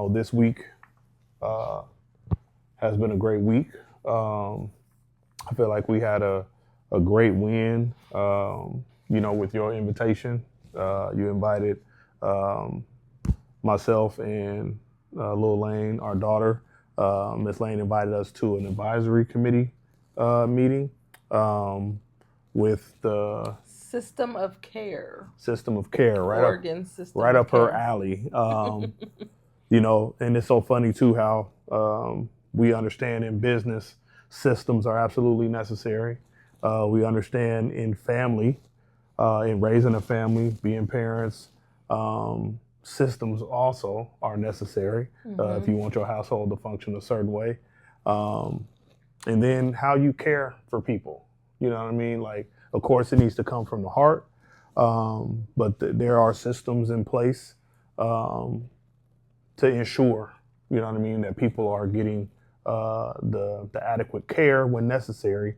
this week uh, has been a great week. I feel like we had a great win, with your invitation. You invited um, myself and Lil Lane, our daughter. Miss Lane invited us to an advisory committee meeting um, with the System of care. system of care Oregon system right of up her care. alley. And it's so funny too how we understand in business systems are absolutely necessary. We understand in family, in raising a family, being parents, systems also are necessary if Mm-hmm. you want your household to function a certain way. Um, and then how you care for people. You know what I mean? Like, of course, it needs to come from the heart, but there are systems in place um, to ensure, you know what I mean, that people are getting the adequate care when necessary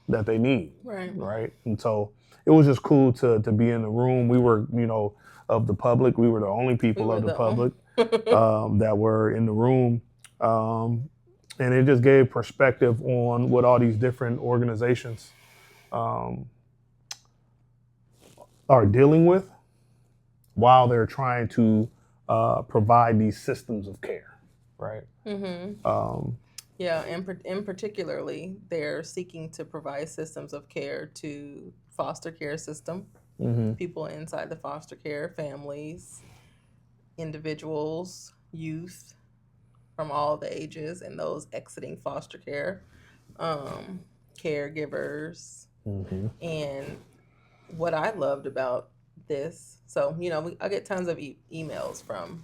that they need, Right. right? And so it was just cool to be in the room. We were, of the public. We were the only We people were of the the public that were in the room. Um, and it just gave perspective on what all these different organizations um, are dealing with while they're trying to provide these systems of care, right? mm-hmm. Um, Yeah, in particularly, they're seeking to provide systems of care to foster care system, hmm people inside the foster care, families, individuals, youth from all the ages, and those exiting foster care, um, caregivers. hmm And what I loved about this, so I get tons of emails from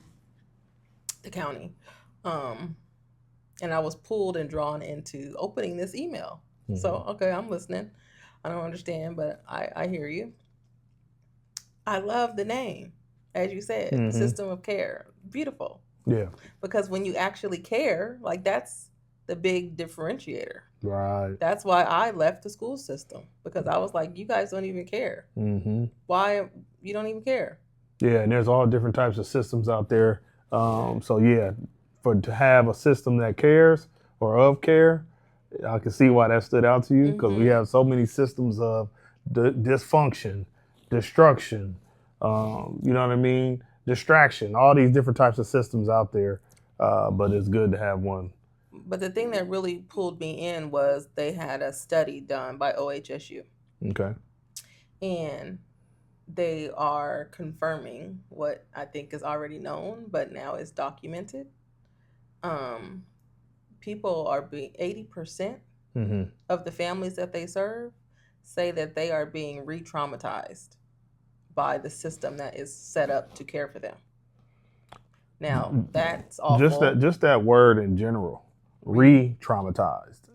the county. Um, and I was pulled and drawn into opening this email. hmm So, okay, I'm listening. I don't understand, but I hear you. I love the name, as you said, hmm system of care. Beautiful. Yeah. Because when you actually care, like that's the big differentiator. Right. That's why I left the school system because I was like, you guys don't even care. hmm Why you don't even care? Yeah, and there's all different types of systems out there. So yeah, for to have a system that cares or of care, I can see why that stood out to you because we Mm-hmm. have so many systems of dysfunction, destruction, you know what I mean, distraction, all these different types of systems out there. But it's good to have one. But the thing that really pulled me in was they had a study done by OHSU, Okay. and they are confirming what I think is already known, but now is documented. Um, People are being 80% hmm of the families that they serve say that they are being re-traumatized by the system that is set up to care for them. Now that's awful. Just that word in general, Re re-traumatized.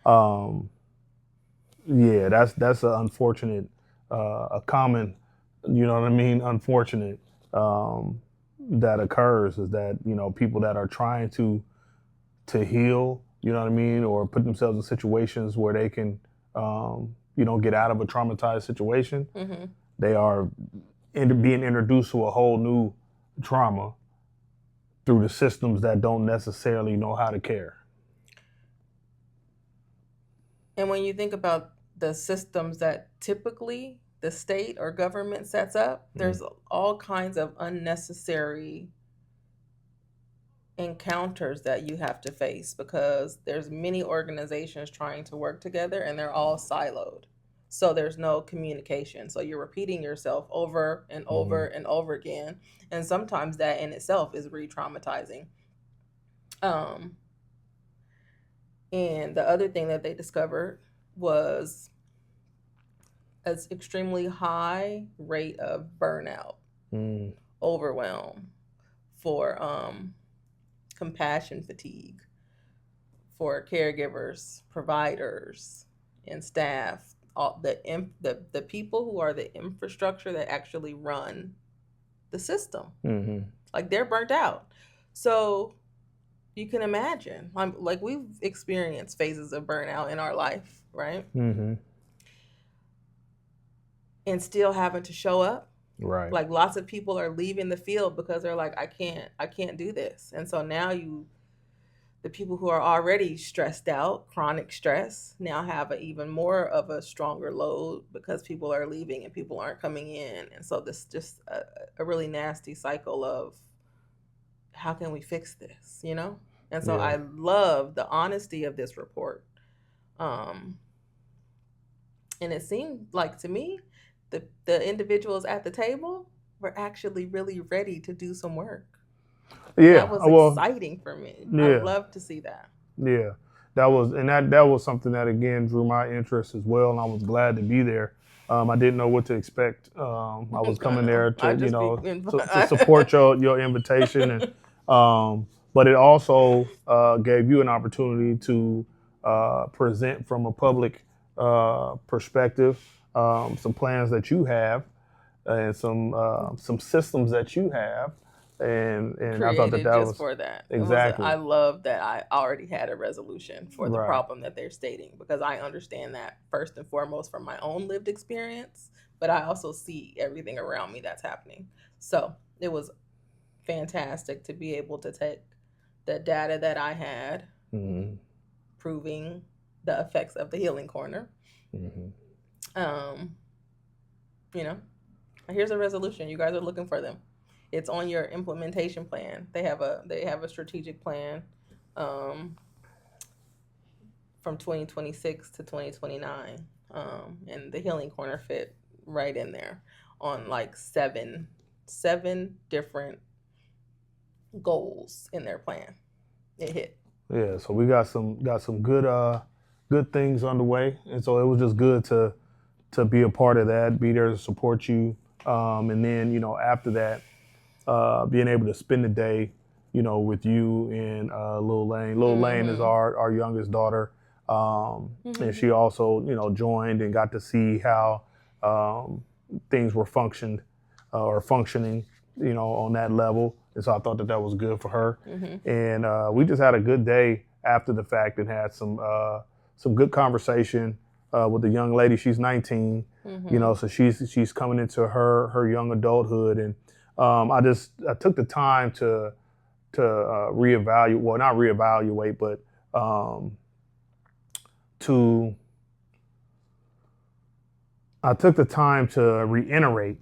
Um, yeah, that's an unfortunate, a common, you know what I mean, unfortunate that occurs is that people that are trying to heal, you know what I mean, or put themselves in situations where they can, get out of a traumatized situation, hmm they are being introduced to a whole new trauma through the systems that don't necessarily know how to care. And when you think about the systems that typically the state or government sets up, Mm-hmm. there's all kinds of unnecessary encounters that you have to face because there's many organizations trying to work together and they're all siloed. So there's no communication. So you're repeating yourself over and over Mm-hmm. and over again. And sometimes that in itself is re-traumatizing. Um, and the other thing that they discovered was an extremely high rate of burnout, Mm-hmm. overwhelm, for compassion fatigue, for caregivers, providers, and staff, all the people who are the infrastructure that actually run the system. Mm-hmm. Like they're burnt out. So you can imagine, like we've experienced phases of burnout in our life, right? Mm-hmm. And still having to show up. Right. Like lots of people are leaving the field because they're like, I can't do this. And so now the people who are already stressed out, chronic stress, now have a even more of a stronger load because people are leaving and people aren't coming in. And so this just a really nasty cycle of how can we fix this, you know? And so Yeah. I love the honesty of this report. Um, and it seemed like to me, the individuals at the table were actually really ready to do some work. And that Yeah. was Well, exciting for me. I yeah. love to see that. Yeah, that was something that again drew my interest as well, and I was glad to be there. I didn't know what to expect. I was I coming know. there I to just be to support your invitation, and but it also gave you an opportunity to present from a public perspective some plans that you have and some systems that you have, and I thought that created that just was for that. I exactly love that I already had a resolution for the right. problem that they're stating because I understand that first and foremost from my own lived experience, but I also see everything around me that's happening. So it was fantastic to be able to take the data that I had Mm-hmm. proving the effects of the healing corner. Mm-hmm. Um, you know, here's a resolution. You guys are looking for them. It's on your implementation plan. They have a strategic plan um, from 2026 to 2029, and the healing corner fit right in there on like seven different goals in their plan. It hit. Yeah, so we got some good things underway, and so it was just good to be a part of that, be there to support you, and then after that, being able to spend the day, with you and Lil Lane. Lil Lane is Mm-hmm. our youngest daughter, and Mm-hmm. she also joined and got to see how um, things were or functioning, on that level. And so I thought that that was good for her. Mm-hmm. And we just had a good day after the fact and had some good conversation with the young lady. She's 19, Mm-hmm. so she's coming into her young adulthood, and I took the time to reevaluate. Well, not reevaluate, but to I took the time to reiterate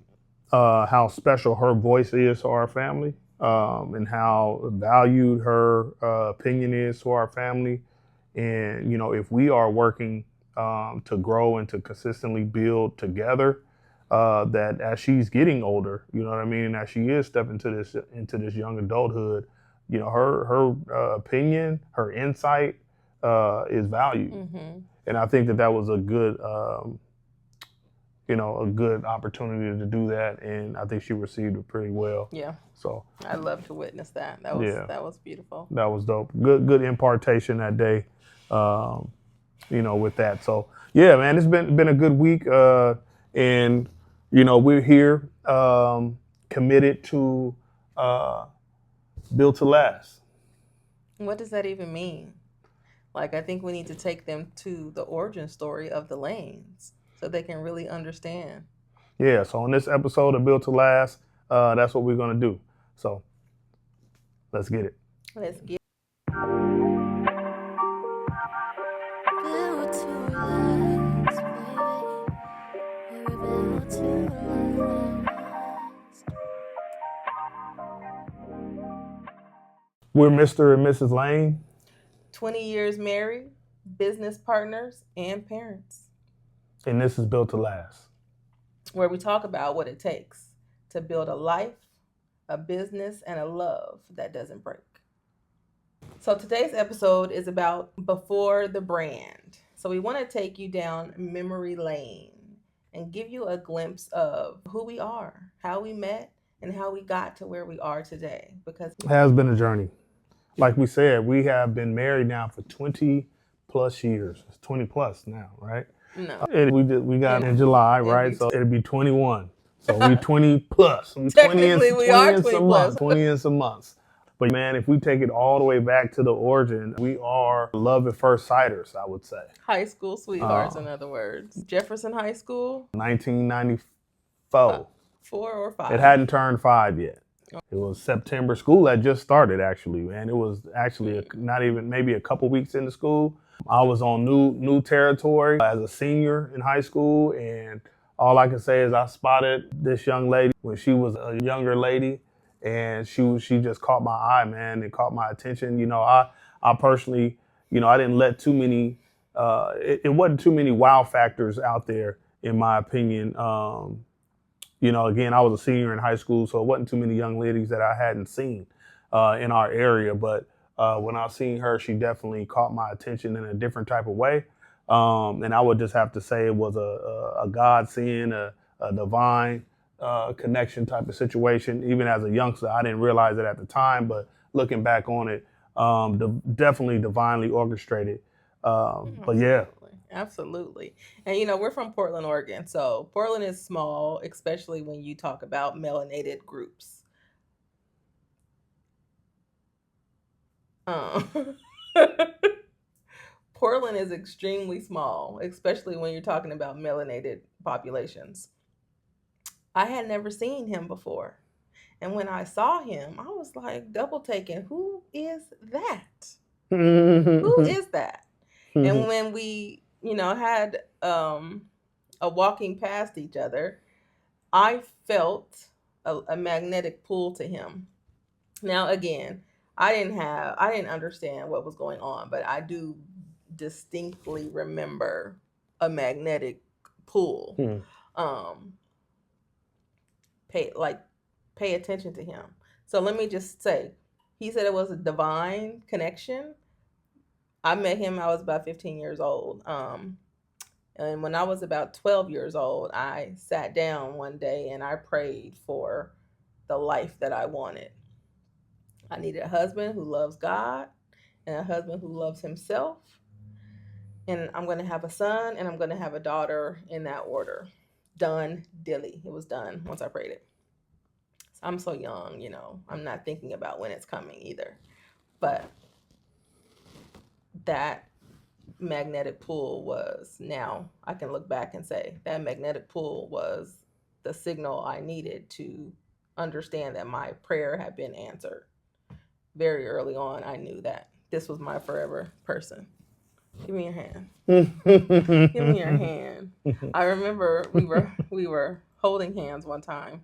how special her voice is to our family, and how valued her opinion is to our family. And if we are working to grow and to consistently build together, that as she's getting older, you know what I mean, and as she is stepping into this young adulthood, her opinion, her insight is valued. Mm-hmm. And I think that that was a good a good opportunity to do that, and I think she received it pretty well. Yeah, So I love to witness that. yeah, That was beautiful. that was dope. Good impartation that day, um, with that. So yeah, man, it's been a good week, and we're here, committed to uh, build to last. What does that even mean? Like, I think we need to take them to the origin story of the lanes so they can really understand. Yeah. So on this episode of Build to Last, that's what we're gonna do. So let's get it. Let's get Built to last, baby. We're built to last. We're Mr. and Mrs. Lane, 20 years married, business partners, and parents, and this is Built to Last. where we talk about what it takes to build a life, a business, and a love that doesn't break. So today's episode is about before the brand. So we want to take you down memory lane and give you a glimpse of who we are, how we met, and how we got to where we are today. Because It has been a journey. Like we said, we have been married now for 20 plus years. It's 20 plus now, right? no, And we got in July, it'll right? be So it'll be 21. So we 20 plus. We 20 and, technically we 20 are and 20 some plus. months. 20 and some months. But man, if we take it all the way back to the origin, we are love at first sighters, I would say. High school sweethearts, in other words. Jefferson High School. 1994. 4 or 5? It hadn't turned 5 yet. It was September. School had just started, actually, and it was actually not even maybe a couple weeks into school. I was on new territory as a senior in high school, and all I can say is I spotted this young lady when she was a younger lady, and she just caught my eye, man. It caught my attention. I personally, I didn't let too many. It wasn't too many wow factors out there, in my opinion. Again, I was a senior in high school, so it wasn't too many young ladies that I hadn't seen in our area. But when I seen her, she definitely caught my attention in a different type of way. And I would just have to say it was a God seeing, a divine connection type of situation. Even as a youngster, I didn't realize it at the time, but looking back on it, definitely divinely orchestrated. But yeah. Absolutely. And we're from Portland, Oregon. So Portland is small, especially when you talk about melanated groups. Portland is extremely small, especially when you're talking about melanated populations. I had never seen him before. And when I saw him, I was like double taking, who is that? Who is that? And when we, had a walking past each other, I felt a magnetic pull to him. Now, again, I didn't understand what was going on, but I do distinctly remember a magnetic pull. Um, pay attention to him. So let me just say, he said it was a divine connection. I met him, I was about 15 years old. And when I was about 12 years old, I sat down one day and I prayed for the life that I wanted. I needed a husband who loves God and a husband who loves himself. And I'm going to have a son and I'm going to have a daughter in that order. Done, dilly. It was done once I prayed it. So I'm so young, I'm not thinking about when it's coming either. But that magnetic pull was, now I can look back and say that magnetic pull was the signal I needed to understand that my prayer had been answered. Very early on, I knew that this was my forever person. Give me your hand. Give me your hand. I remember we were holding hands one time.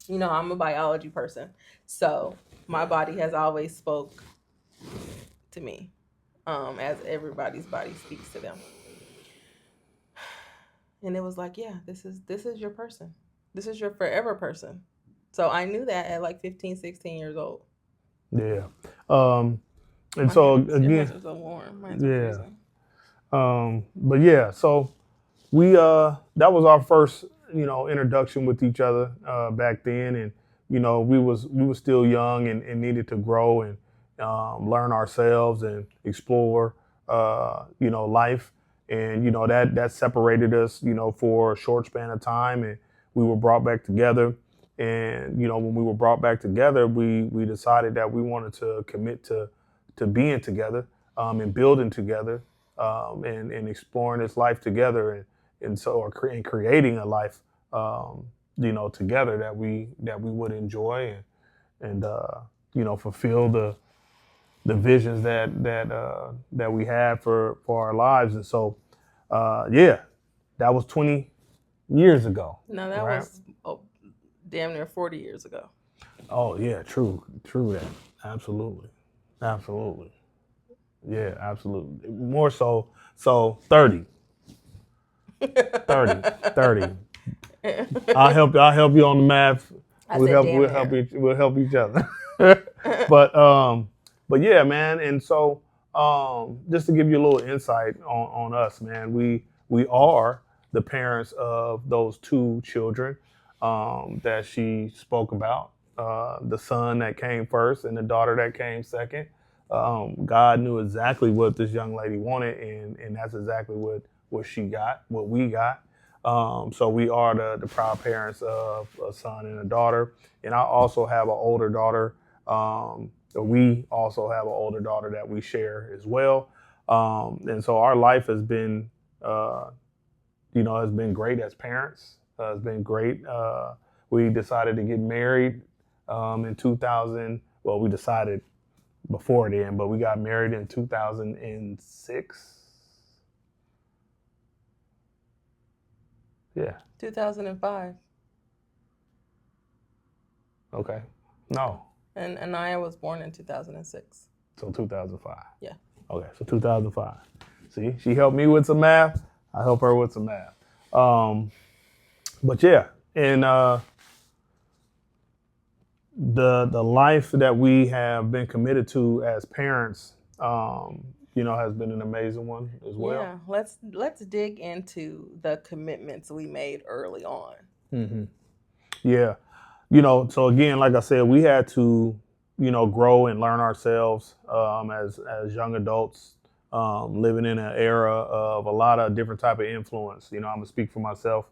I'm a biology person, so my body has always spoke to me, as everybody's body speaks to them. And it was like, yeah, this is your person. This is your forever person. So I knew that at like 15, 16 years old. Yeah. And my so hands, again, your hands are so warm. Mine's freezing. But yeah, so we that was our first introduction with each other back then, and we was still young and needed to grow and learn ourselves and explore life, and that separated us for a short span of time, and we were brought back together. And when we were brought back together, we decided that we wanted to commit to being together and building together, and exploring this life together, and creating a life together that we would enjoy and fulfill the visions that we had for our lives. And so that was 20 years ago. No, that was damn near 40 years ago. Oh yeah, true that. Absolutely. Yeah, absolutely. More so 30. 30. I'll help you on the math. We'll help each other. But yeah, man. And so just to give you a little insight on us, man, we are the parents of those 2 children that she spoke about. The son that came first and the daughter that came second. God knew exactly what this young lady wanted, and that's exactly what she got, what we got. So we are the proud parents of a son and a daughter. And I also have an older daughter. We also have an older daughter that we share as well. And so our life has been, has been great as parents. It's been great we decided to get married in 2000. Well, we decided before then, but we got married in 2006. Yeah. 2005. Okay. No. And Anaya was born in 2006. So 2005. Yeah. Okay. So 2005. See, she helped me with some math. I help her with some math. But yeah, and the life that we have been committed to as parents, has been an amazing one as well. Yeah, let's dig into the commitments we made early on. Mm-hmm. Yeah. So again, like I said, we had to, grow and learn ourselves as young adults, living in an era of a lot of different type of influence. I'm gonna speak for myself.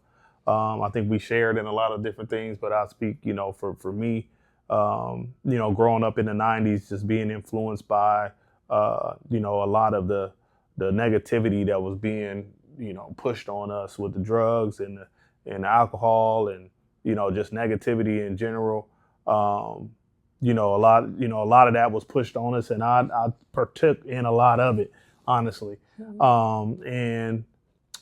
I think we shared in a lot of different things, but I speak, for me, growing up in the '90s, just being influenced by, a lot of the negativity that was being, pushed on us with the drugs and the alcohol and just negativity in general. A lot of that was pushed on us, and I partook in a lot of it, honestly. And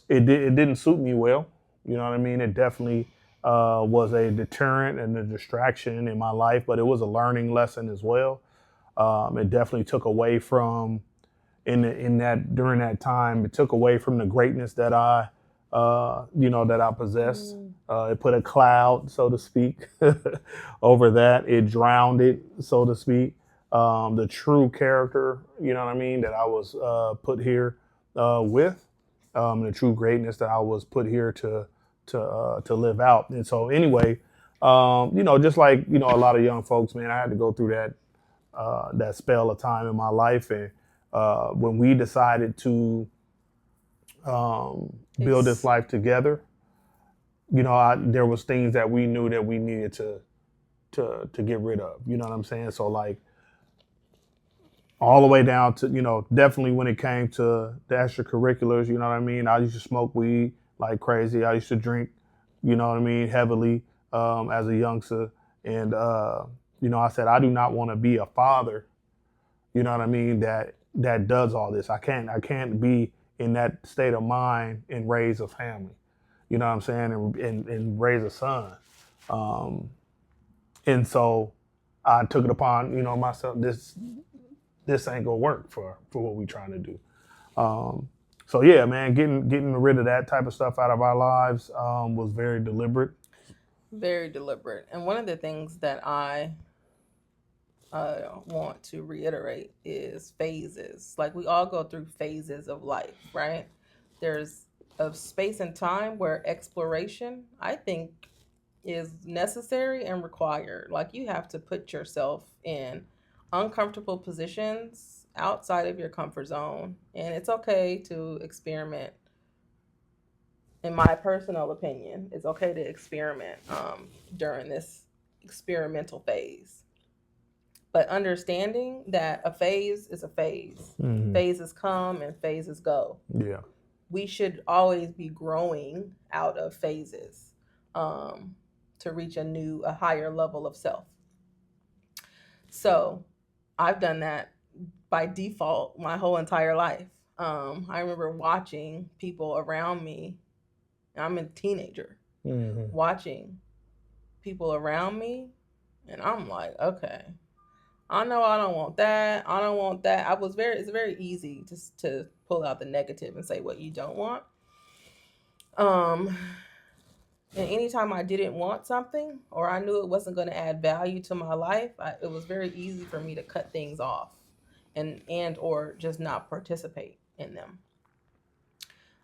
it didn't suit me well. You know what I mean? It definitely was a deterrent and a distraction in my life, but it was a learning lesson as well. It definitely took away from during that time. It took away from the greatness that I possess. It put a cloud, so to speak, over that. It drowned it, so to speak. The true character, that I was put here with, the true greatness that I was put here to live out. And so, anyway, just like a lot of young folks, man, I had to go through that spell of time in my life, and when we decided to build this life together, there was things that we knew that we needed to get rid of. You know what I'm saying? So like all the way down to, definitely when it came to the extracurriculars, you know what I mean? I used to smoke weed like crazy. I used to drink, heavily as a youngster. And, I said, I do not want to be a father, you know what I mean, that does all this. I can't be in that state of mind and raise a family, you know what I'm saying, and raise a son. And so I took it upon, myself, this ain't gonna work for what we trying to do. So yeah, man, getting rid of that type of stuff out of our lives was very deliberate. Very deliberate. And one of the things that I want to reiterate is phases. Like we all go through phases of life, right? There's a space and time where exploration, I think, is necessary and required. Like you have to put yourself in uncomfortable positions outside of your comfort zone, and it's okay to experiment. In my personal opinion, it's okay to experiment during this experimental phase, but understanding that a phase is a phase. Mm-hmm. Phases come and phases go. Yeah. We should always be growing out of phases to reach a higher level of self. So I've done that by default my whole entire life. I remember watching people around me. I'm a teenager, watching people around me, and I'm like, okay, I know I don't want that. I don't want that. It's very easy to pull out the negative and say what you don't want. And anytime I didn't want something or I knew it wasn't going to add value to my life, it was very easy for me to cut things off and or just not participate in them.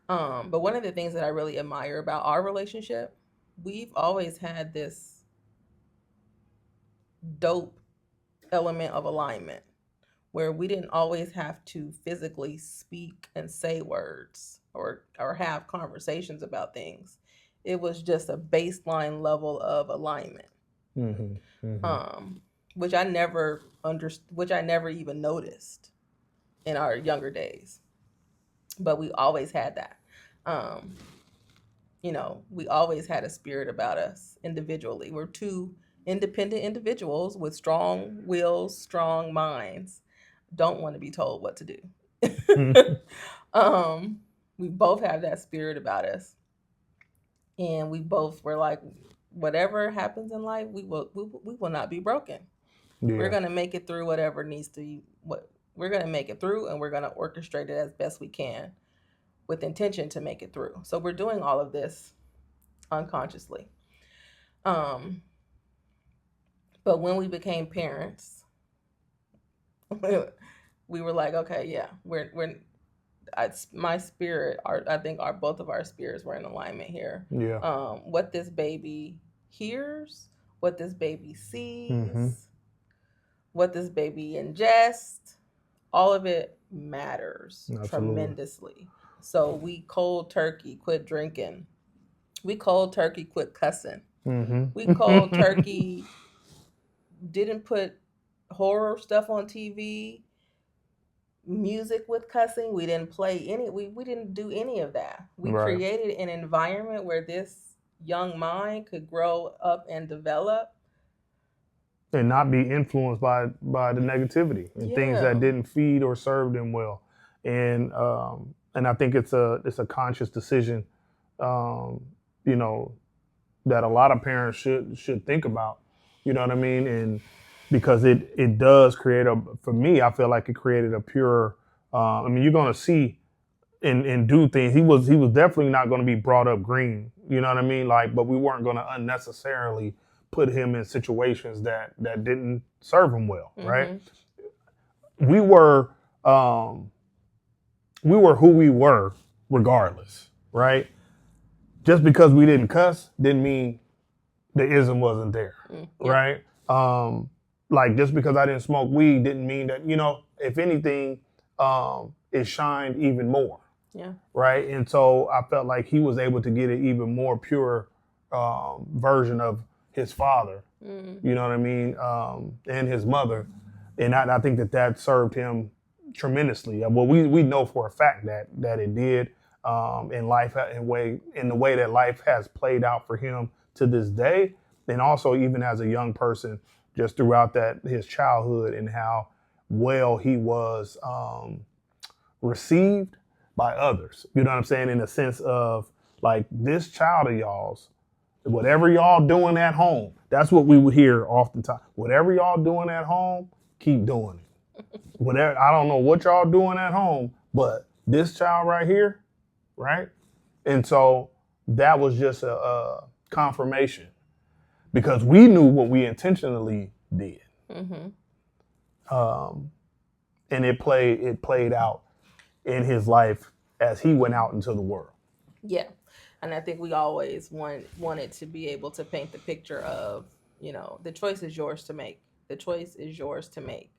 But one of the things that I really admire about our relationship, we've always had this dope element of alignment where we didn't always have to physically speak and say words or have conversations about things. It was just a baseline level of alignment, which I never which I never even noticed in our younger days. But we always had that. you know, we always had a spirit about us individually. We're two independent individuals with strong wills, strong minds. Don't want to be told what to do. um, we both have that spirit about us, and we both were like, whatever happens in life, we will not be broken. We're Yeah. gonna make it through whatever needs to be. What we're gonna make it through, and we're gonna orchestrate it as best we can with intention to make it through. So we're doing all of this unconsciously. Um, but when we became parents, we were like, okay, yeah, we're my spirit, I think our both of our spirits were in alignment here. Yeah. What this baby hears, what this baby sees, Mhm. what this baby ingests, all of it matters Absolutely. tremendously. So we cold turkey quit drinking. We cold turkey quit cussing. We cold turkey didn't put horror stuff on TV, music with cussing. We didn't play any, we didn't do any of that. We Right. created an environment where this young mind could grow up and develop. And not be influenced by the negativity and things that Yeah. didn't feed or serve them well. And I think it's a conscious decision, um, you know, that a lot of parents should think about. You know what I mean? And because it does create for me, I feel like it created a pure. I mean, you're gonna see and do things. He was definitely not going to be brought up green. You know what I mean? Like, but we weren't going to unnecessarily put him in situations that didn't serve him well, right? Mm-hmm. We were who we were regardless, right? Just because we didn't cuss didn't mean the ism wasn't there, Yep. right? Like just because I didn't smoke weed didn't mean that, you know, if anything, it shined even more. Yeah. Right. And so I felt like he was able to get an even more pure version of his father, you know what I mean? And his mother. And I think that served him tremendously. Well, we know for a fact that it did in life, in the way that life has played out for him to this day. And also even as a young person, just throughout his childhood and how well he was received by others. You know what I'm saying? In the sense of like this child of y'all's, whatever y'all doing at home, that's what we would hear oftentimes. Whatever y'all doing at home, keep doing it. Whatever, I don't know what y'all doing at home, but this child right here, right? And so that was just a confirmation because we knew what we intentionally did. And it played out in his life as he went out into the world. Yeah. And I think we always wanted to be able to paint the picture of, you know, the choice is yours to make. The choice is yours to make.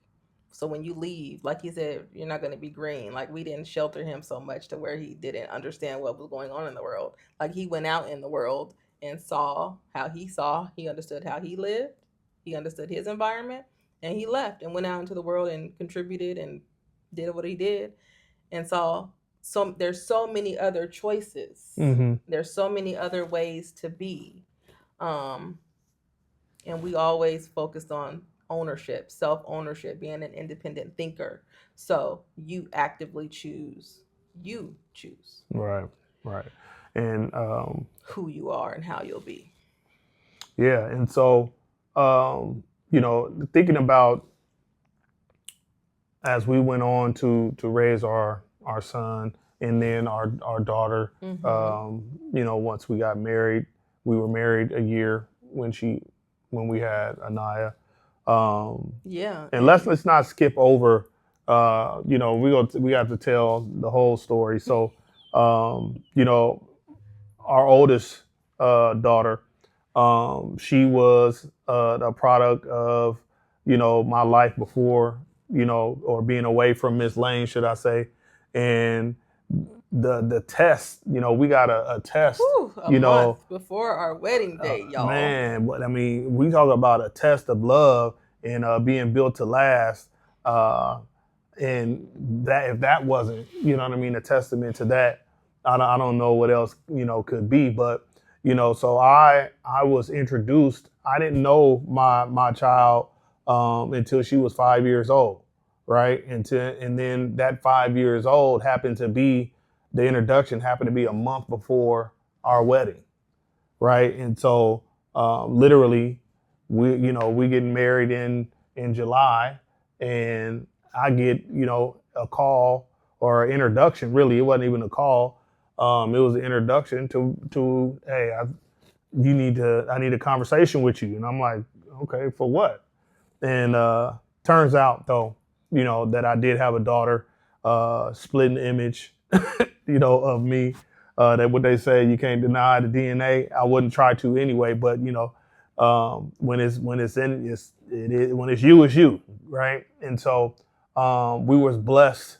So when you leave, like you said, you're not going to be green. Like we didn't shelter him so much to where he didn't understand what was going on in the world. Like he went out in the world and saw how he saw. He understood how he lived. He understood his environment. And he left and went out into the world and contributed and did what he did and saw. So there's so many other choices. There's so many other ways to be. And we always focused on ownership, self-ownership, being an independent thinker. So you actively choose. You choose. Right. And who you are and how you'll be. Yeah. And so, you know, thinking about as we went on to raise our son and then our daughter, you know, once we got married, we were married a year when we had Anaya. Yeah. And let's not skip over, you know, we have to tell the whole story. So, you know, our oldest daughter, she was a product of, you know, my life before, you know, or being away from Miss Lane, should I say. And the test, you know, we got a test, a month before our wedding date, y'all. Man, but I mean, we talk about a test of love and being built to last. And that if that wasn't, you know what I mean, a testament to that, I don't know what else, could be, but, so I was introduced. I didn't know my child until she was 5 years old, right? And then that 5 years old happened to be, the introduction happened to be a month before our wedding, right? And so literally, we getting married in July, and I get a call or an introduction. Really, it wasn't even a call. It was an introduction to hey, I need a conversation with you, and I'm like, okay, for what? And turns out though, that I did have a daughter, split an image, of me. That what they say, you can't deny the DNA. I wouldn't try to anyway, but when it's in when it's you, it's you, right? And so we was blessed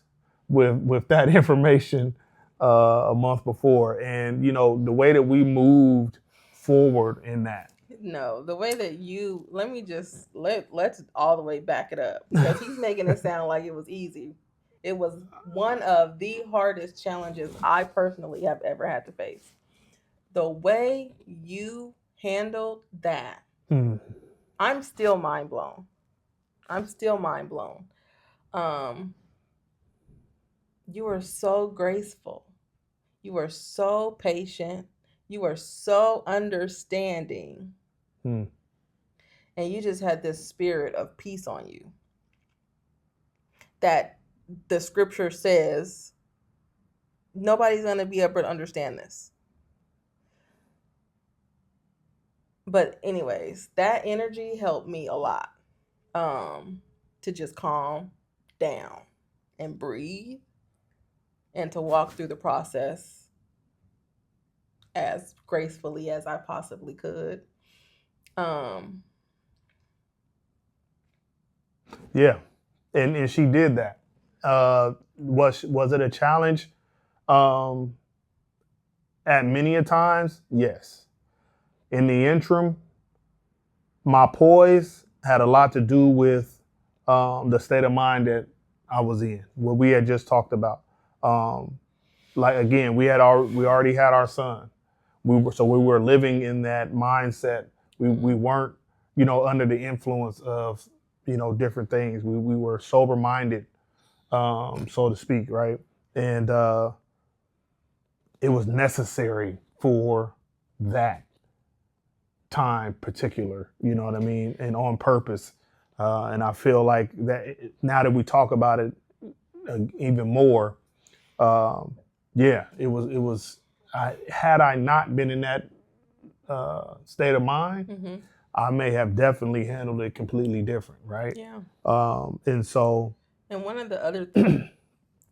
with that information a month before, and the way that we moved forward in that. No, the way that you let me just let's all the way back it up because he's making it sound like it was easy. It was one of the hardest challenges I personally have ever had to face. The way you handled that, Mm. I'm still mind blown. I'm still mind blown. Um, you were so graceful. You were so patient. You were so understanding. Mm. And you just had this spirit of peace on you that the scripture says nobody's going to be able to understand this. But anyways, that energy helped me a lot, to just calm down and breathe and to walk through the process as gracefully as I possibly could. Um, Yeah, and she did that. Was it a challenge? Um, at many a times, yes. In the interim, my poise had a lot to do with the state of mind that I was in, what we had just talked about. Like again, we already had our son. We were living in that mindset. We weren't under the influence of different things. We were sober minded, so to speak, right? And it was necessary for that time particular, you know what I mean, and on purpose. And I feel like that now that we talk about it even more, yeah, it was. Had I not been in that state of mind, mm-hmm. I may have definitely handled it completely different, right? Yeah. And so, And one of the other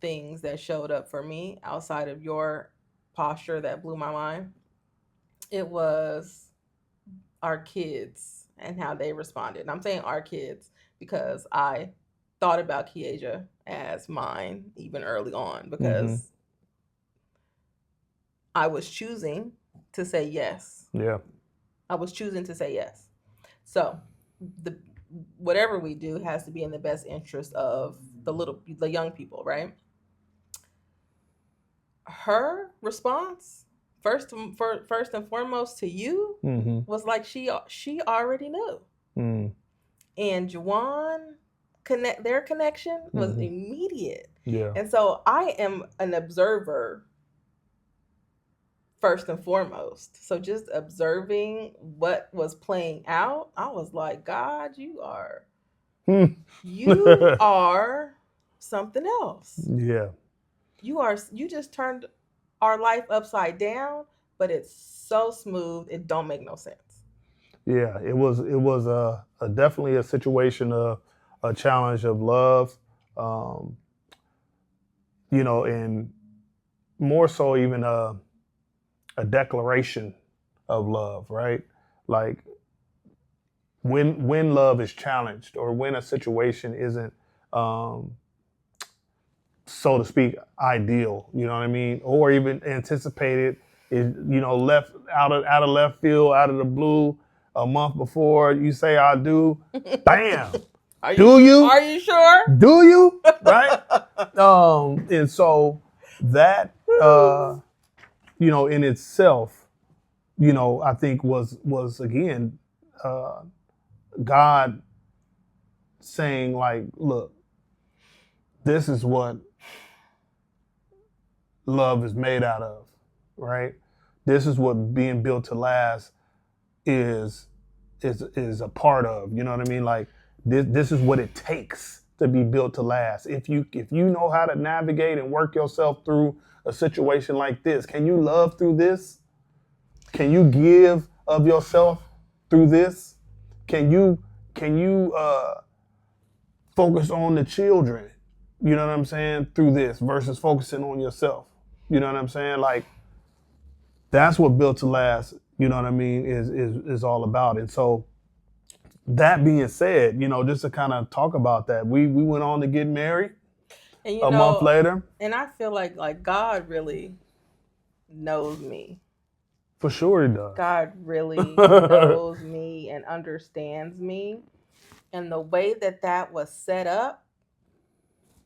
things that showed up for me outside of your posture that blew my mind, it was our kids and how they responded. And I'm saying our kids because I thought about Kieja as mine even early on because I was choosing to say yes. yeah, I was choosing to say yes. So whatever we do has to be in the best interest of the young people, right? Her response first and foremost to you was like she already knew. And Juwan their connection was immediate. Yeah. And so I am an observer first and foremost. So just observing what was playing out, I was like, God, you are something else. Yeah. You just turned our life upside down, but it's so smooth, it don't make no sense. Yeah, it was a definitely a situation of a challenge of love, and more so even a declaration of love, right? Like when love is challenged or when a situation isn't, so to speak, ideal, you know what I mean, or even anticipated, is left out of left field, out of the blue, a month before you say I do, bam. Do you? Are you sure? Do you? Right? And so that in itself, I think was again, uh, God saying like, look, this is what love is made out of, right? This is what being built to last is is a part of. You know what I mean? Like this is what it takes to be built to last. If you know how to navigate and work yourself through a situation like this, can you love through this? Can you give of yourself through this? Can you focus on the children? You know what I'm saying? Through this versus focusing on yourself. You know what I'm saying? Like that's what built to last. You know what I mean? Is all about. And so that being said, just to kind of talk about that, we went on to get married And a month later. and I feel like God really knows me. For sure he does. God really knows me and understands me. And the way that was set up,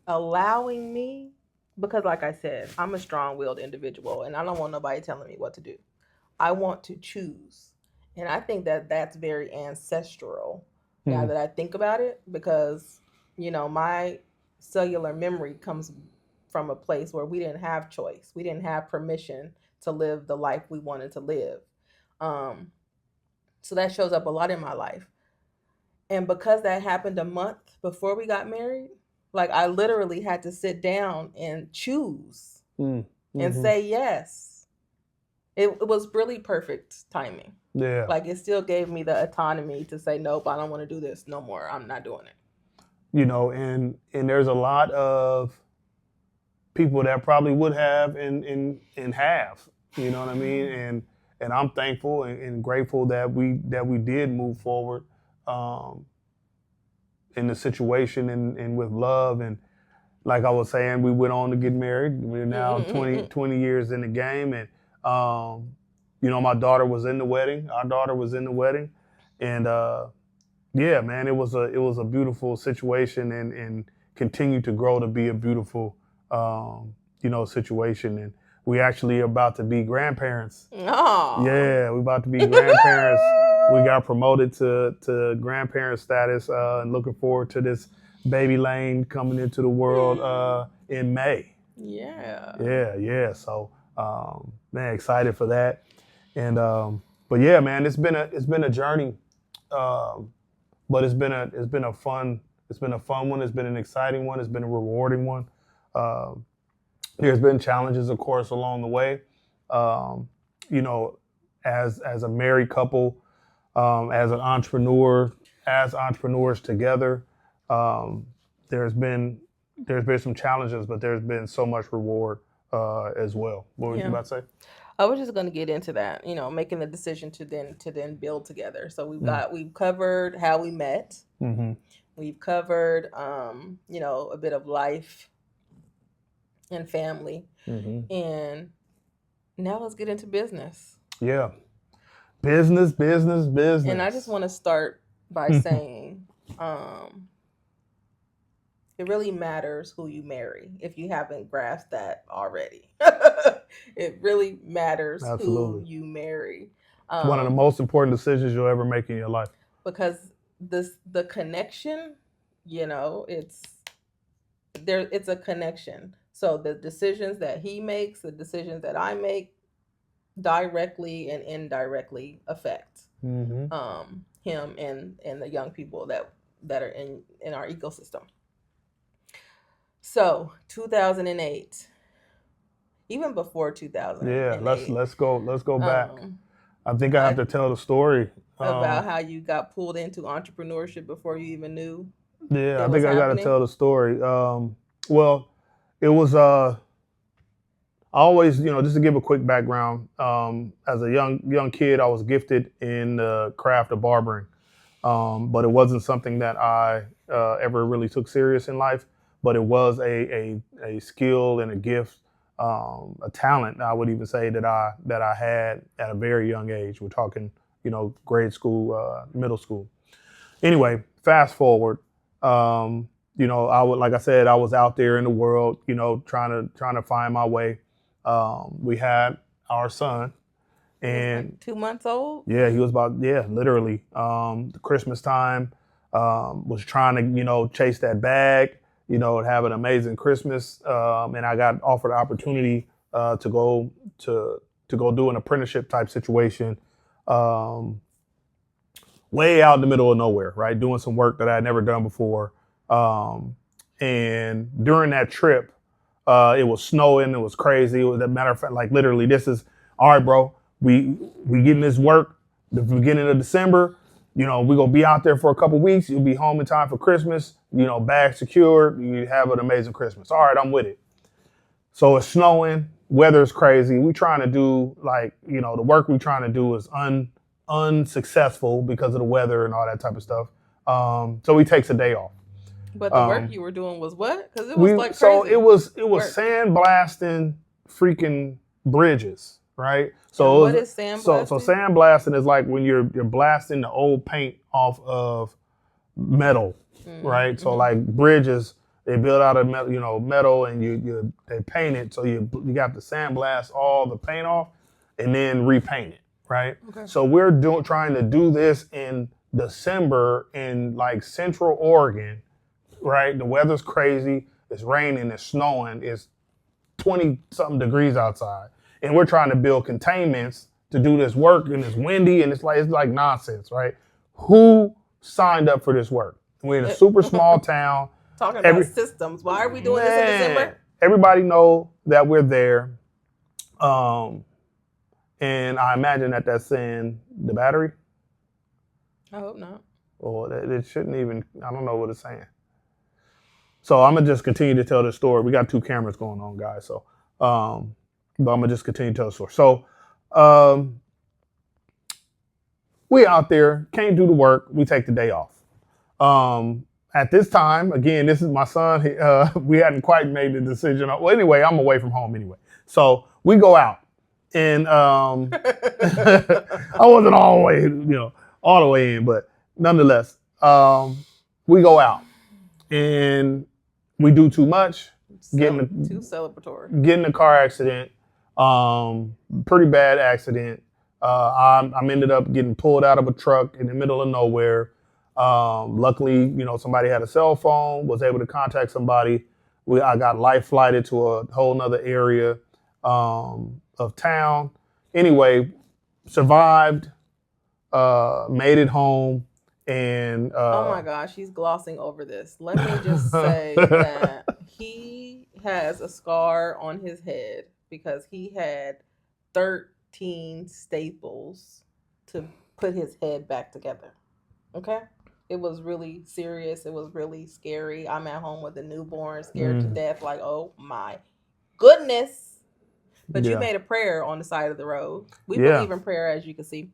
allowing me, because like I said, I'm a strong-willed individual and I don't want nobody telling me what to do. I want to choose. And I think that that's very ancestral now that I think about it, because, my cellular memory comes from a place where we didn't have choice. We didn't have permission to live the life we wanted to live. So that shows up a lot in my life. And because that happened a month before we got married, like I literally had to sit down and choose and say yes. It was really perfect timing. Yeah. Like it still gave me the autonomy to say, nope, I don't want to do this no more. I'm not doing it. And there's a lot of people that probably would have and have, you know what I mean? And I'm thankful and grateful that we did move forward in the situation and with love. And like I was saying, we went on to get married. We're now 20 years in the game. And, my daughter was in the wedding. Our daughter was in the wedding. And, yeah, man, it was a beautiful situation and continued to grow to be a beautiful, situation. And we actually are about to be grandparents. Aww. Yeah, we're about to be grandparents. We got promoted to grandparent status and looking forward to this baby Lane coming into the world in May. Yeah. Yeah. So, man, excited for that. And but yeah, man, it's been a journey. But it's been a fun one. It's been an exciting one. It's been a rewarding one. There's been challenges, of course, along the way. As a married couple, as an entrepreneur, as entrepreneurs together, there's been some challenges, but there's been so much reward as well. What were you about to say? I was just going to get into that, making the decision to then build together. So we've covered how we met. Mm-hmm. We've covered, a bit of life and family. Mm-hmm. And now let's get into business. Yeah. Business. And I just want to start by saying, it really matters who you marry if you haven't grasped that already. It really matters who you marry. One of the most important decisions you'll ever make in your life. Because the connection, it's a connection. So the decisions that he makes, the decisions that I make, directly and indirectly affect him and the young people that are in our ecosystem. So 2008, even before 2008. Yeah, let's go back. I think I have to tell the story about how you got pulled into entrepreneurship before you even knew. Yeah, I think I got to tell the story. Well, it was I always, just to give a quick background. As a young kid, I was gifted in the craft of barbering, but it wasn't something that I ever really took serious in life. But it was a skill and a gift, a talent, I would even say, that I had at a very young age. We're talking, grade school, middle school. Anyway, fast forward. I would, like I said, I was out there in the world, trying to find my way. We had our son, and Like 2 months old. yeah, he was about literally the Christmas time. Was trying to chase that bag, have an amazing Christmas, and I got offered the opportunity to go to go do an apprenticeship type situation, um, way out in the middle of nowhere, right? Doing some work that I had never done before, and during that trip, it was snowing. It was crazy. It was a matter of fact, like literally, this is all right, bro. We getting this work the beginning of December. We're gonna be out there for a couple weeks. You'll be home in time for Christmas. Bag secured. You have an amazing Christmas. All right, I'm with it. So it's snowing. Weather's crazy. We trying to do the work we trying to do is unsuccessful because of the weather and all that type of stuff. So he takes a day off. But the work you were doing was what? Because it was like crazy. So it was work. sandblasting freaking bridges, right? So what is sandblasting? So sandblasting is like when you're blasting the old paint off of metal, right? So like bridges, they build out of metal, and they paint it. So you got to sandblast all the paint off, and then repaint it, right? Okay. So we're trying to do this in December in like Central Oregon, right? The weather's crazy. It's raining. It's snowing. It's 20 something degrees outside, and we're trying to build containments to do this work, and it's windy, and it's like nonsense, right? Who signed up for this work? We're in a super small town. Talking about systems. Why are we doing this in December? Everybody know that we're there, and I imagine that's in the battery. I hope not. Or it shouldn't even. I don't know what it's saying. So I'm gonna just continue to tell this story. We got 2 cameras going on, guys. So, but I'm gonna just continue to tell the story. So, we out there, can't do the work. We take the day off. At this time, again, this is my son. We hadn't quite made the decision. Well, anyway, I'm away from home anyway. So we go out, and I wasn't all the way in, but nonetheless, we go out, and we do too much. Too celebratory. Get in a car accident, pretty bad accident. I ended up getting pulled out of a truck in the middle of nowhere. Luckily, somebody had a cell phone, was able to contact somebody. I got life flighted to a whole nother area of town. Anyway, survived, made it home. And oh my gosh, he's glossing over this. Let me just say that he has a scar on his head because he had 13 staples to put his head back together. Okay? It was really serious. It was really scary. I'm at home with a newborn, scared to death, like, oh my goodness. But you made a prayer on the side of the road. We believe in prayer, as you can see.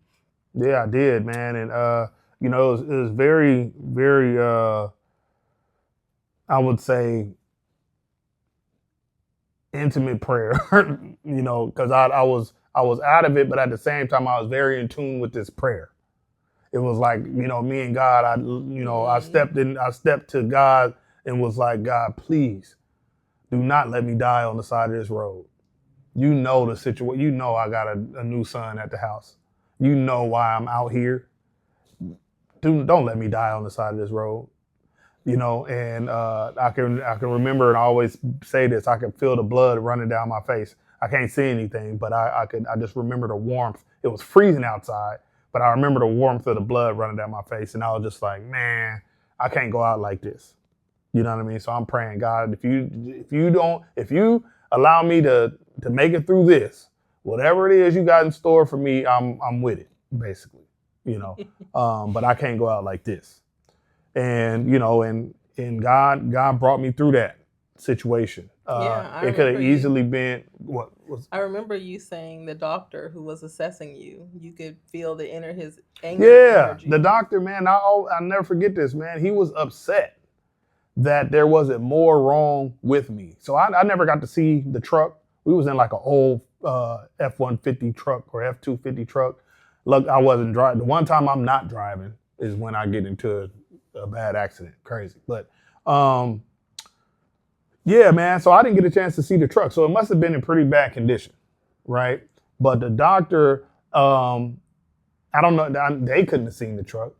Yeah, I did, man. And it was very, very, I would say, intimate prayer, because I was out of it, but at the same time, I was very in tune with this prayer. It was like, me and God, I stepped to God and was like, God, please do not let me die on the side of this road. You know the situation. I got a new son at the house. You know why I'm out here. Don't let me die on the side of this road. And I can remember, and I always say this, I can feel the blood running down my face. I can't see anything, but I just remember the warmth. It was freezing outside, but I remember the warmth of the blood running down my face, and I was just like, man, I can't go out like this. You know what I mean? So I'm praying, God, if you allow me to make it through this, whatever it is you got in store for me, I'm with it, basically. But I can't go out like this. And and God brought me through that situation. It could have easily been what was. I remember you saying the doctor who was assessing you could feel his anger. Yeah, energy. The doctor, man, I'll never forget this, man. He was upset that there wasn't more wrong with me. So I never got to see the truck. We was in like an old F-150 truck or F-250 truck. Look, I wasn't driving. The one time I'm not driving is when I get into a bad accident. Crazy. But yeah, man. So I didn't get a chance to see the truck. So it must have been in pretty bad condition, right? But the doctor, I don't know, they couldn't have seen the truck.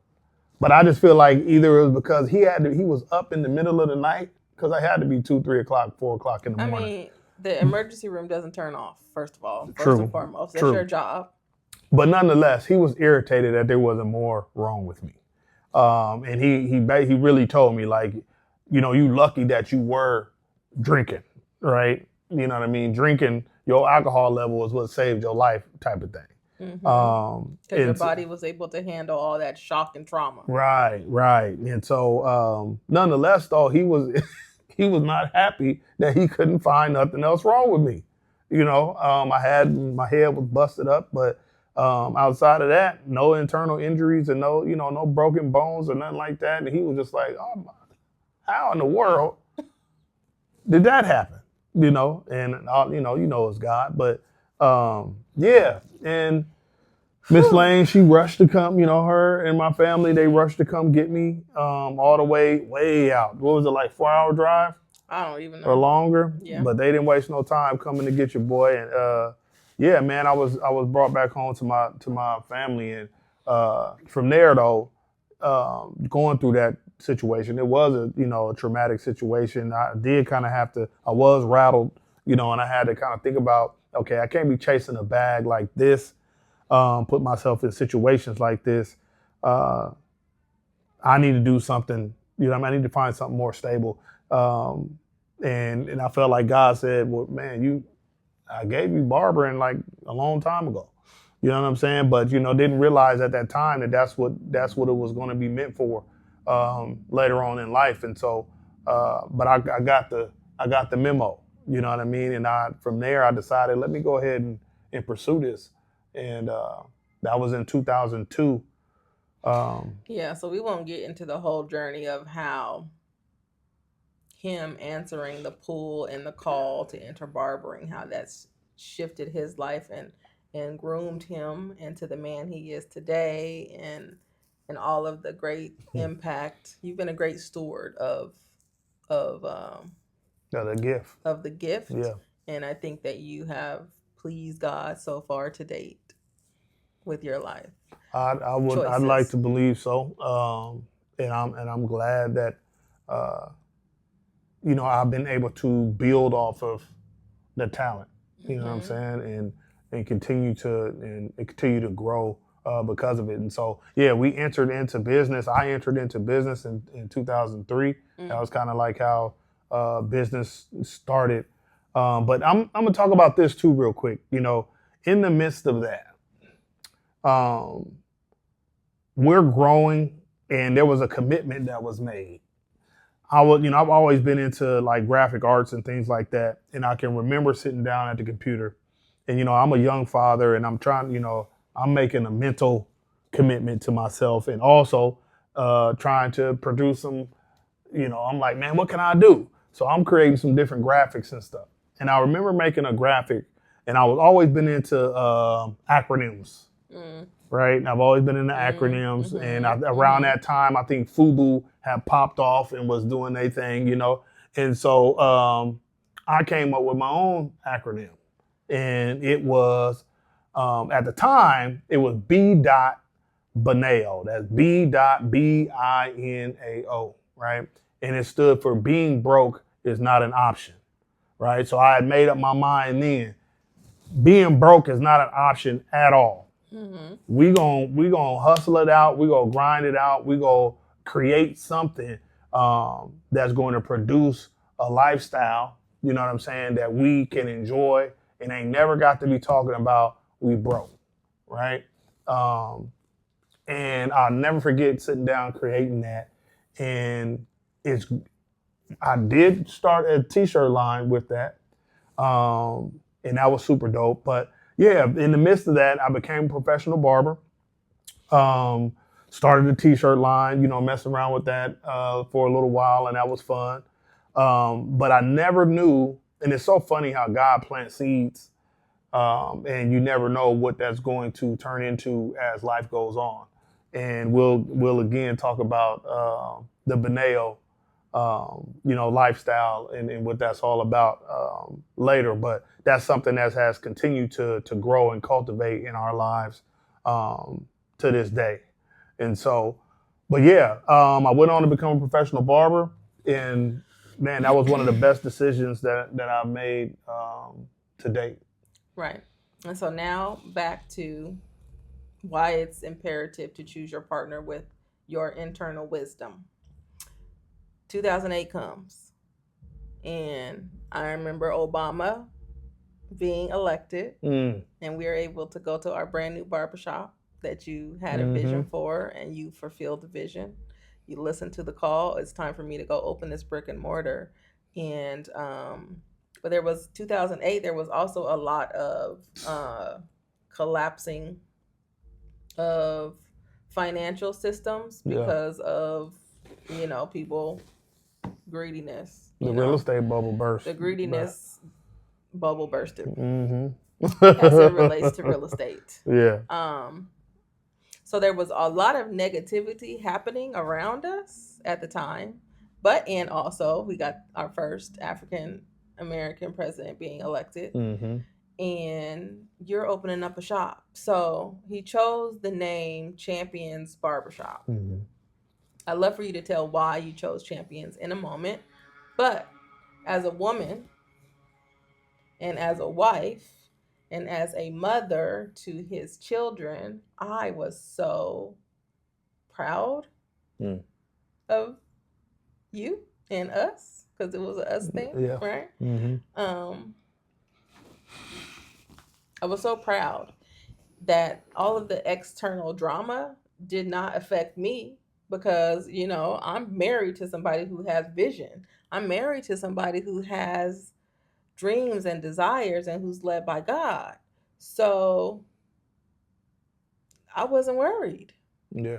But I just feel like either it was because he was up in the middle of the night, because I had to be 2, 3 o'clock, 4 o'clock in the I morning. mean, the emergency room doesn't turn off, first of all. First True, and foremost. That's true. your job. But nonetheless, he was irritated that there wasn't more wrong with me. And he really told me, like, you lucky that you were drinking, right? You know what I mean? Drinking, your alcohol level is what saved your life, type of thing. Because your and body was able to handle all that shock and trauma. Right. And so, nonetheless, though, he was he was not happy that he couldn't find nothing else wrong with me. I had my head was busted up, but outside of that, no internal injuries and no broken bones or nothing like that. And he was just like, oh, how in the world did that happen? And it's God, but yeah. And Miss Lane, she rushed to come, her and my family, they rushed to come get me all the way out. What was it, like 4-hour drive? I don't even know. Or longer. Yeah. But they didn't waste no time coming to get your boy. And yeah, man, I was brought back home to my family. And from there, though, going through that situation, it was a traumatic situation. I did kind of I was rattled, and I had to kind of think about, okay, I can't be chasing a bag like this. Put myself in situations like this. I need to do something. I need to find something more stable. And I felt like God said, well, man, I gave you barbering like a long time ago. You know what I'm saying? But didn't realize at that time that's what it was going to be meant for later on in life. And so, but I got the memo. You know what I mean? And from there I decided, let me go ahead and pursue this. And that was in 2002. Yeah, so we won't get into the whole journey of how him answering the pull and the call to enter barbering, how that's shifted his life and groomed him into the man he is today, and all of the great impact. You've been a great steward of the gift. Of the gift. Yeah. And I think that you have pleased God so far to date with your life. I'd like to believe so. And I'm glad that I've been able to build off of the talent. You know what I'm saying? And continue to grow because of it. And so, yeah, we entered into business. I entered into business in 2003. That was kind of like how business started. But I'm gonna talk about this too real quick. In the midst of that, we're growing, and there was a commitment that was made. I've always been into like graphic arts and things like that, and I can remember sitting down at the computer, and I'm a young father, and I'm trying, I'm making a mental commitment to myself, and also trying to produce some, I'm like, man, what can I do? So I'm creating some different graphics and stuff. And I remember making a graphic, and I was always been into acronyms, right? And I've always been into acronyms. And around that time, I think FUBU had popped off and was doing their thing, And so I came up with my own acronym. And it was, at the time, it was B.Binao. That's B.Binao, right? And it stood for being broke is not an option, right? So I had made up my mind then. Being broke is not an option at all. We gonna hustle it out. We gonna grind it out. We gonna create something that's going to produce a lifestyle, you know what I'm saying, that we can enjoy and ain't never got to be talking about we broke, right? And I'll never forget sitting down creating that. And I did start a t-shirt line with that. And that was super dope. But yeah, in the midst of that, I became a professional barber. Started a t-shirt line, messing around with that for a little while, and that was fun. But I never knew, and it's so funny how God plants seeds, and you never know what that's going to turn into as life goes on. And we'll again talk about the Binao lifestyle and what that's all about later. But that's something that has continued to grow and cultivate in our lives to this day. And so, but yeah, I went on to become a professional barber, and man, that was one of the best decisions that I've made to date. Right. And so now back to why it's imperative to choose your partner with your internal wisdom. 2008 comes, and I remember Obama being elected, Mm. and we were able to go to our brand new barbershop that you had a Mm-hmm. vision for, and you fulfilled the vision. You listened to the call. It's time for me to go open this brick and mortar. And but there was 2008. There was also a lot of collapsing of financial systems Yeah. because of people greediness. The real estate bubble burst. The greediness bubble bursted Mm-hmm. as it relates to real estate. Yeah. So there was a lot of negativity happening around us at the time, and also we got our first African American president being elected, Mm-hmm. and you're opening up a shop. So he chose the name Champions Barbershop. Mm-hmm. I'd love for you to tell why you chose Champions in a moment, but as a woman and as a wife and as a mother to his children, I was so proud Mm. of you and us because it was a us thing, Yeah. right? Mm-hmm. I was so proud that all of the external drama did not affect me because I'm married to somebody who has vision. I'm married to somebody who has dreams and desires and who's led by God. So I wasn't worried. Yeah.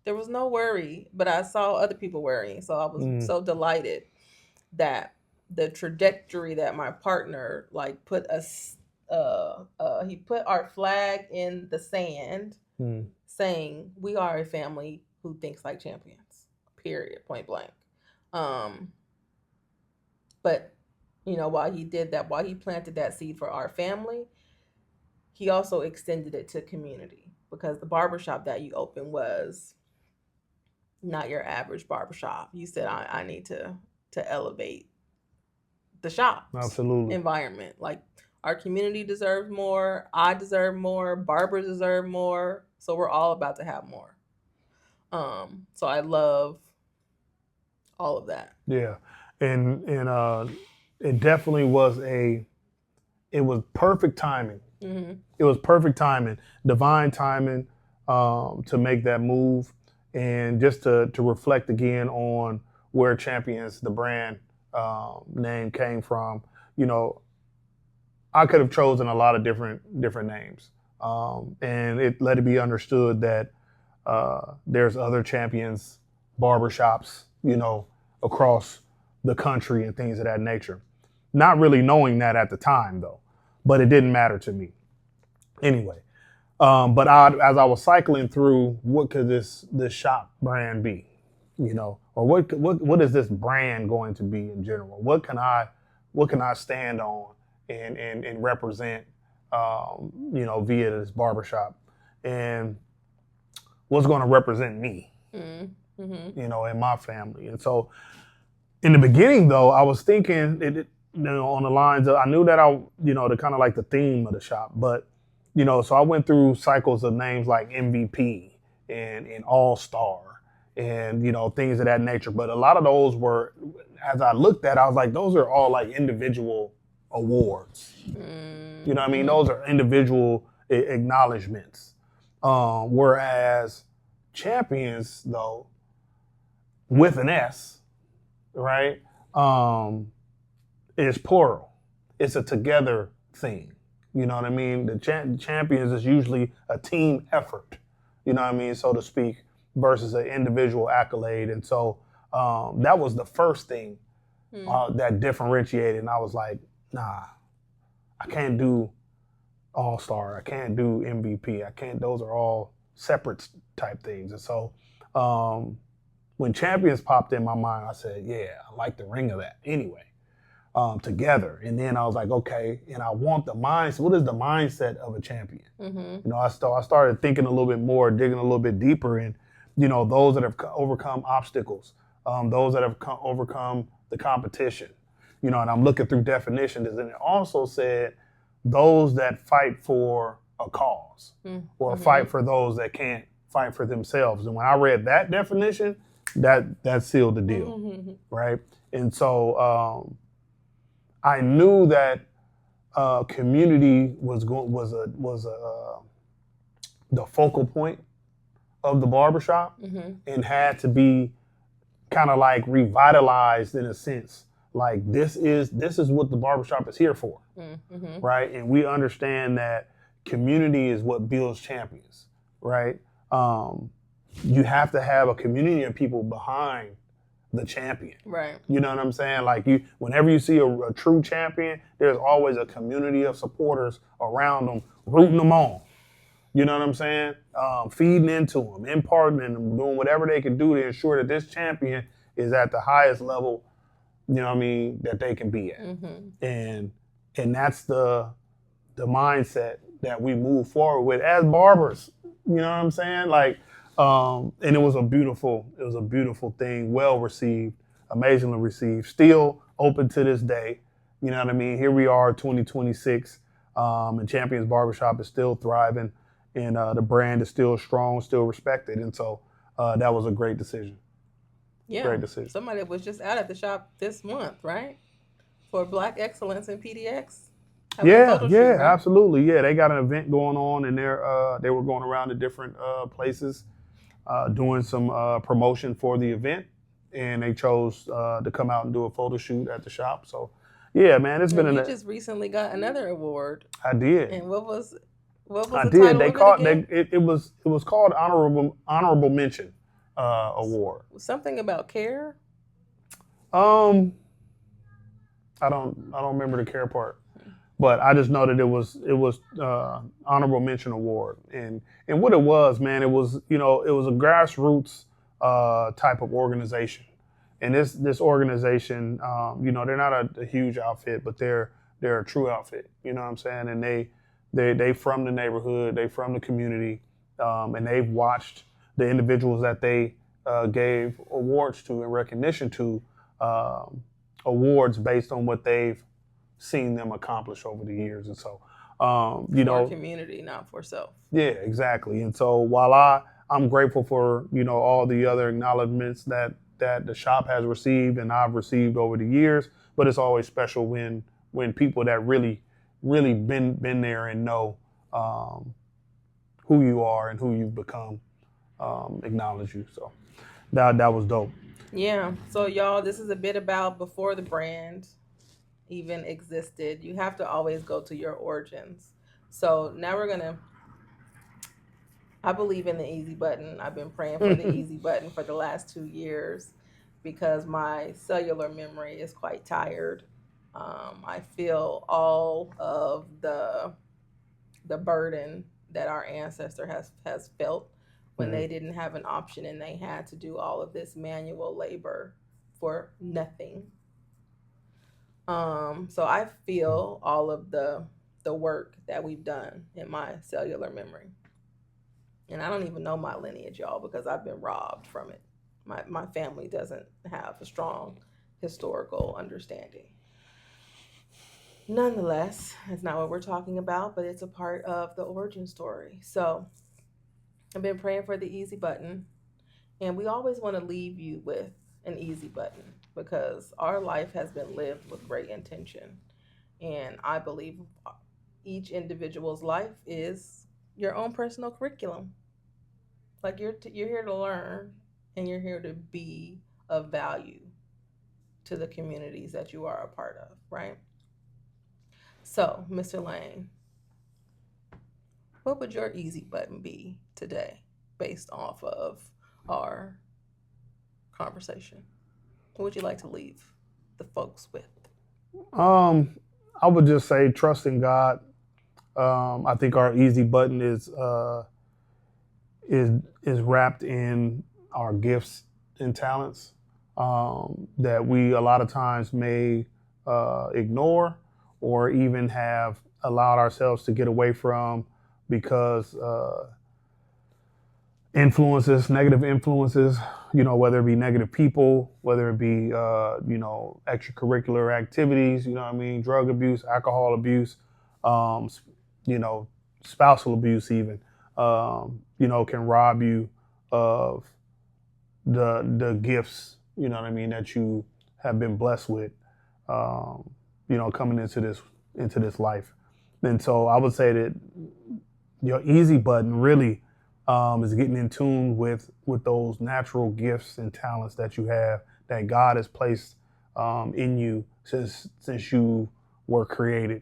There was no worry, but I saw other people worrying. So I was so delighted that the trajectory that my partner put us he put our flag in the sand saying we are a family who thinks like champions, period, point blank. But while he did that, while he planted that seed for our family, he also extended it to community because the barbershop that you opened was not your average barbershop. You said I need to elevate the shop Absolutely. environment. Like our community deserves more. I deserve more. Barbers deserve more. So we're all about to have more. So I love all of that. Yeah, and it definitely was it was perfect timing. Mm-hmm. It was perfect timing, divine timing, to make that move, and just to reflect again on where Champions, the brand name, came from. I could have chosen a lot of different names, and let it be understood that there's other Champions barbershops, across the country and things of that nature. Not really knowing that at the time, though, but it didn't matter to me. Anyway, but as I was cycling through, what could this shop brand be, or what is this brand going to be in general? What can I stand on and represent, via this barbershop, and what's going to represent me, Mm-hmm. and my family. And so, in the beginning, though, I was thinking on the lines of, I knew that the kind of like the theme of the shop, but so I went through cycles of names like MVP and All Star and things of that nature. But a lot of those were, as I looked at, I was like, those are all like individual awards. Mm-hmm. You know what I mean? Those are individual acknowledgments. Whereas Champions, though, with an S, right, is plural. It's a together thing. You know what I mean? The Champions is usually a team effort, so to speak, versus an individual accolade. And so that was the first thing that differentiated. And I was like, nah, I can't do All-Star. I can't do MVP. I can't. Those are all separate type things. And so when Champions popped in my mind, I said, yeah, I like the ring of that anyway, together. And then I was like, okay, and I want the mindset. What is the mindset of a champion? Mm-hmm. I started thinking a little bit more, digging a little bit deeper in, those that have overcome obstacles, those that have overcome the competition, and I'm looking through definitions, and it also said those that fight for a cause or fight for those that can't fight for themselves. And when I read that definition, that sealed the deal, right? And so I knew that community was the focal point of the barbershop and had to be kind of like revitalized in a sense. Like this is what the barbershop is here for, right? And we understand that community is what builds champions, right? You have to have a community of people behind the champion. Right. You know what I'm saying? Like whenever you see a true champion, there's always a community of supporters around them, rooting them on. You know what I'm saying? Feeding into them, imparting them, doing whatever they can do to ensure that this champion is at the highest level, that they can be at. And that's the mindset that we move forward with as barbers. You know what I'm saying? Like, and it was a beautiful thing, well received, amazingly received, still open to this day. You know what I mean? Here we are, 2026, and Champions Barbershop is still thriving, and the brand is still strong, still respected. And so that was a great decision. Yeah. Great decision. Somebody was just out at the shop this month, right? For Black Excellence in PDX. Yeah, right? Absolutely. Yeah, they got an event going on, and they were going around to different places, doing some promotion for the event, and they chose to come out and do a photo shoot at the shop. So, yeah, man, it's been. You just recently got another award. I did. And what was I the did. title They of called it again? it was called honorable mention award. Something about care. I don't remember the care part. But I just know that it was honorable mention award, and what it was, man, it was it was a grassroots type of organization, and this organization, they're not a huge outfit, but they're a true outfit, you know what I'm saying, and they from the neighborhood, they from the community, and they've watched the individuals that they gave awards to and recognition to, awards based on what they've seen them accomplish over the years. And so, for community, not for self. Yeah, exactly. And so while I'm grateful for, all the other acknowledgments that the shop has received and I've received over the years, but it's always special when people that really been there and know who you are and who you've become acknowledge you. So that was dope. Yeah. So y'all, this is a bit about before the brand even existed. You have to always go to your origins. So now I believe in the easy button. I've been praying for the easy button for the last 2 years because my cellular memory is quite tired. I feel all of the burden that our ancestor has felt when they didn't have an option and they had to do all of this manual labor for nothing. So I feel all of the work that we've done in my cellular memory. And I don't even know my lineage, y'all, because I've been robbed from it. My family doesn't have a strong historical understanding. Nonetheless, that's not what we're talking about, but it's a part of the origin story. So I've been praying for the easy button. And we always want to leave you with an easy button because our life has been lived with great intention. And I believe each individual's life is your own personal curriculum. Like you're here to learn and you're here to be of value to the communities that you are a part of, right? So, Mr. Lane, what would your easy button be today based off of our conversation? What would you like to leave the folks with? I would just say trust in God. I think our easy button is wrapped in our gifts and talents that we a lot of times may ignore or even have allowed ourselves to get away from because influences, negative influences, whether it be negative people, whether it be, extracurricular activities, what I mean, drug abuse, alcohol abuse, um, you know, spousal abuse even, can rob you of the gifts, what I mean, that you have been blessed with, coming into this life. And so I would say that your easy button really is getting in tune with those natural gifts and talents that you have that God has placed in you since you were created.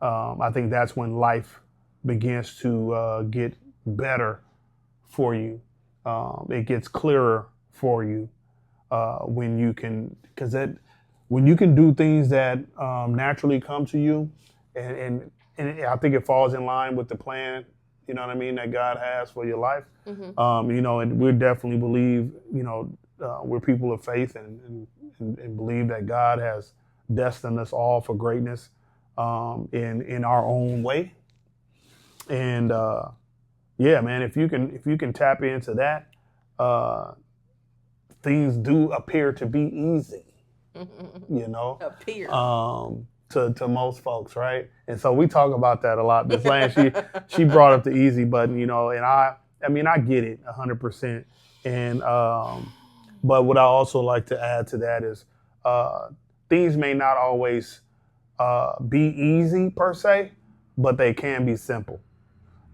I think that's when life begins to get better for you. It gets clearer for you when you can, because when you can do things that naturally come to you, and I think it falls in line with the plan, what I mean, that God has for your life. And we definitely believe, we're people of faith and believe that God has destined us all for greatness in our own way. And yeah, man, if you can tap into that, things do appear to be easy, Appear. To most folks, right? And so we talk about that a lot. Miss Lane, she brought up the easy button, and I get it 100%. And but what I also like to add to that is things may not always be easy per se, but they can be simple.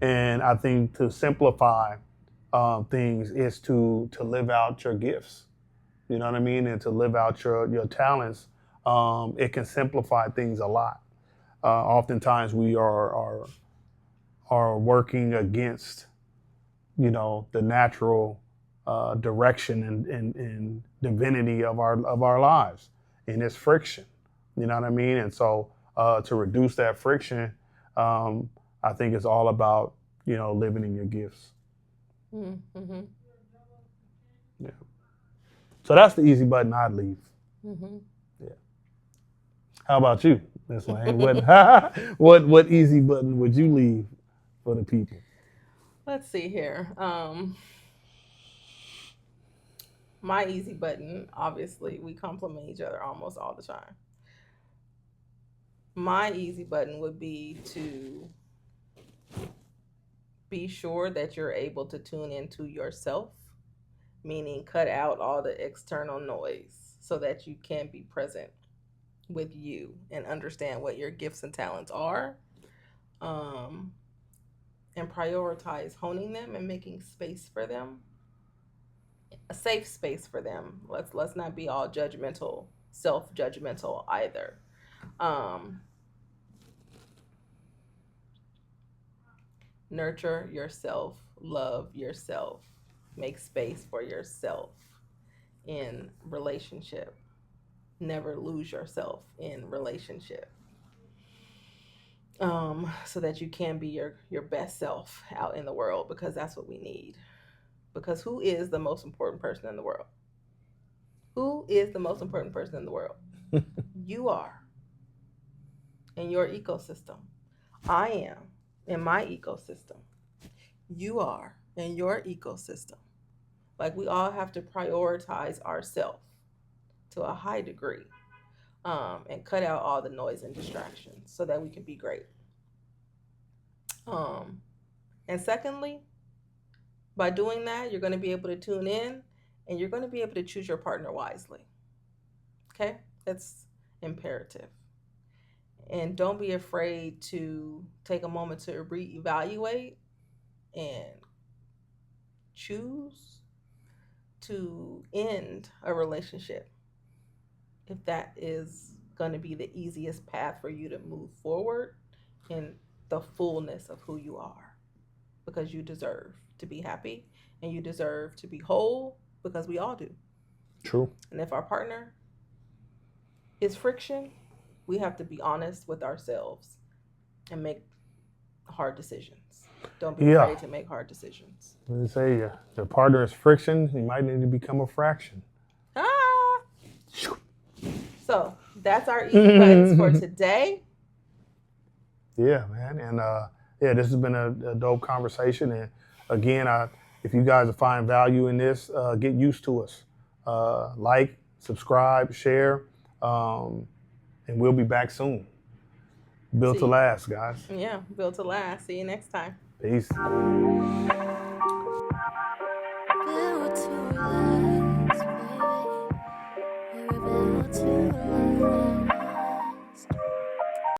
And I think to simplify things is to live out your gifts. You know what I mean? And to live out your talents, it can simplify things a lot. Oftentimes we are working against, the natural direction and divinity of our lives, and it's friction. You know what I mean? And so to reduce that friction, I think it's all about living in your gifts. Mm-hmm. Yeah. So that's the easy button I'd leave. Mm-hmm. Yeah. How about you, Miss Lane? What easy button would you leave for the people? Let's see here. My easy button, obviously, we compliment each other almost all the time. My easy button would be to be sure that you're able to tune into yourself, meaning cut out all the external noise so that you can be present with you and understand what your gifts and talents are, um, and prioritize honing them and making space for them, a safe space for them. Let's not be all judgmental, self-judgmental either. Um, Nurture yourself, love yourself, make space for yourself in relationship. Never lose yourself in relationship. So that you can be your best self out in the world, because that's what we need. Because who is the most important person in the world? Who is the most important person in the world? You are in your ecosystem. I am in my ecosystem. You are in your ecosystem. Like, we all have to prioritize ourselves to a high degree, and cut out all the noise and distractions so that we can be great. Um, and secondly, by doing that, you're going to be able to tune in and you're going to be able to choose your partner wisely. Okay? That's imperative. And don't be afraid to take a moment to reevaluate and choose to end a relationship if that is going to be the easiest path for you to move forward in the fullness of who you are, because you deserve to be happy and you deserve to be whole, because we all do. True. And if our partner is friction, we have to be honest with ourselves and make hard decisions. Don't be Yeah. afraid to make hard decisions. Let me say, your partner is friction. You might need to become a fraction. Ah. So that's our easy buttons for today. Yeah, man. And yeah, this has been a dope conversation. And again, if you guys find value in this, get used to us. Like, subscribe, share, and we'll be back soon. Built to See. last, guys. Yeah, built to last. See you next time. Peace. Built to last, baby. We're built to last.